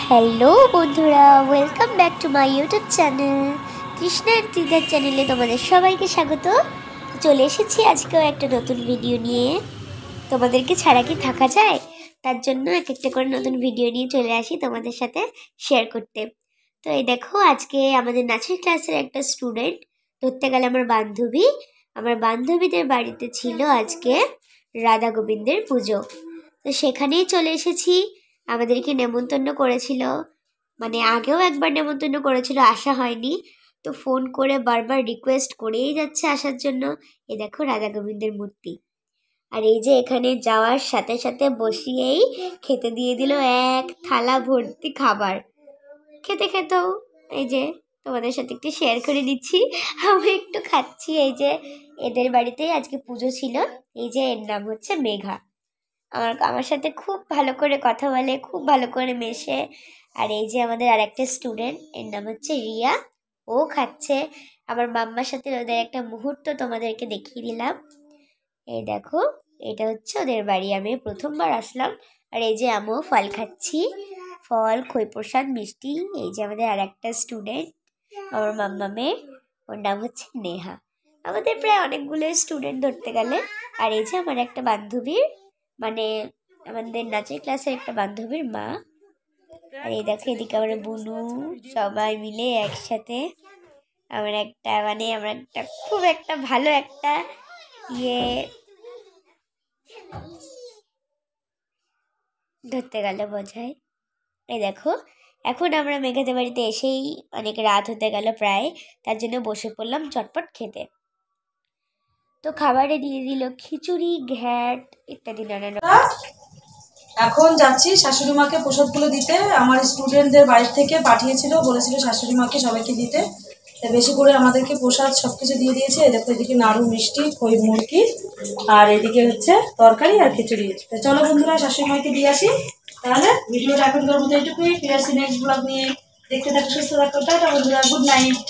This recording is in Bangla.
হ্যালো বন্ধুরা, welcome back to my YouTube channel কৃষ্ণার দিদার চ্যানেলে তোমাদের সবাইকে স্বাগত। চলে এসেছি আজকেও একটা নতুন ভিডিও নিয়ে। তোমাদেরকে ছাড়া কি থাকা যায়? তার জন্য এক একটা করে নতুন ভিডিও নিয়ে চলে আসি তোমাদের সাথে শেয়ার করতে। তো এই দেখো, আজকে আমাদের নাচের ক্লাসের একটা স্টুডেন্ট, ধরতে গেলে আমার বান্ধবীদের বাড়িতে ছিল আজকে রাধা গোবিন্দের পুজো। তো সেখানেই চলে এসেছি। আমাদেরকে নেমন্তন্ন করেছিল, মানে আগেও একবার নেমন্তন্ন করেছিল, আসা হয়নি। তো ফোন করে বারবার রিকোয়েস্ট করেই যাচ্ছে আসার জন্য। এই দেখো রাধা গোবিন্দের মূর্তি, আর এই যে এখানে যাওয়ার সাথে সাথে বসিয়েই খেতে দিয়ে দিল এক থালা ভর্তি খাবার। খেতে খেতেও এই যে তোমাদের সাথে একটু শেয়ার করে দিচ্ছি, আমি একটু খাচ্ছি। এই যে এদের বাড়িতেই আজকে পুজো ছিল। এই যে এর নাম হচ্ছে মেঘা, আমার সাথে খুব ভালো করে কথা বলে, খুব ভালো করে মেশে। আর এই যে আমাদের আর একটা স্টুডেন্ট, এর নাম হচ্ছে রিয়া, ও খাচ্ছে। আমার মাম্মার সাথে ওদের একটা মুহূর্ত তোমাদেরকে দেখিয়ে দিলাম। এই দেখো, এটা হচ্ছে ওদের বাড়ি, আমি প্রথমবার আসলাম। আর এই যে আমিও ফল খাচ্ছি, ফল, খই প্রসাদ, মিষ্টি। এই যে আমাদের আর একটা স্টুডেন্ট, আমার মাম্মামের, ওর নাম হচ্ছে নেহা। আমাদের প্রায় অনেকগুলো স্টুডেন্ট ধরতে গেলে। আর এই যে আমার একটা বান্ধবীর, মানে আমাদের নাচের ক্লাসের একটা বান্ধবীর মা। আর এই দেখো এদিকে আমার বুনু, সবাই মিলে একসাথে আমরা একটা খুব একটা ভালো একটা ধরতে গেলে বোঝায়। এই দেখো, এখন আমরা মেঘাদের বাড়িতে এসেই অনেক রাত হতে গেল প্রায়, তার জন্য বসে পড়লাম চটপট খেতে। তো খাবারে দিয়ে দিল খিচুড়ি, ঘ্যাট ইত্যাদি নানান। এখন যাচ্ছি শাশুড়ি মাকে প্রসাদগুলো দিতে। আমার স্টুডেন্টদের বাড়ি থেকে পাঠিয়েছিল, বলেছিল শাশুড়ি মাকে সবাইকে দিতে। বেশি করে আমাদেরকে প্রসাদ সবকিছু দিয়ে দিয়েছে। দেখো এদিকে নাড়ু, মিষ্টি, খই মুরগি, আর এদিকে হচ্ছে তরকারি আর খিচুড়ি। তো চলো বন্ধুরা, শাশুড়ি মাকে দিয়ে আসি। তাহলে ভিডিওটা এখনকার মতো এইটুকুই, ফিরে আসি নেক্সট ব্লগ নিয়ে। দেখতে থাকো, সুস্থ থাকো, টাটা বন্ধুরা, গুড নাইট।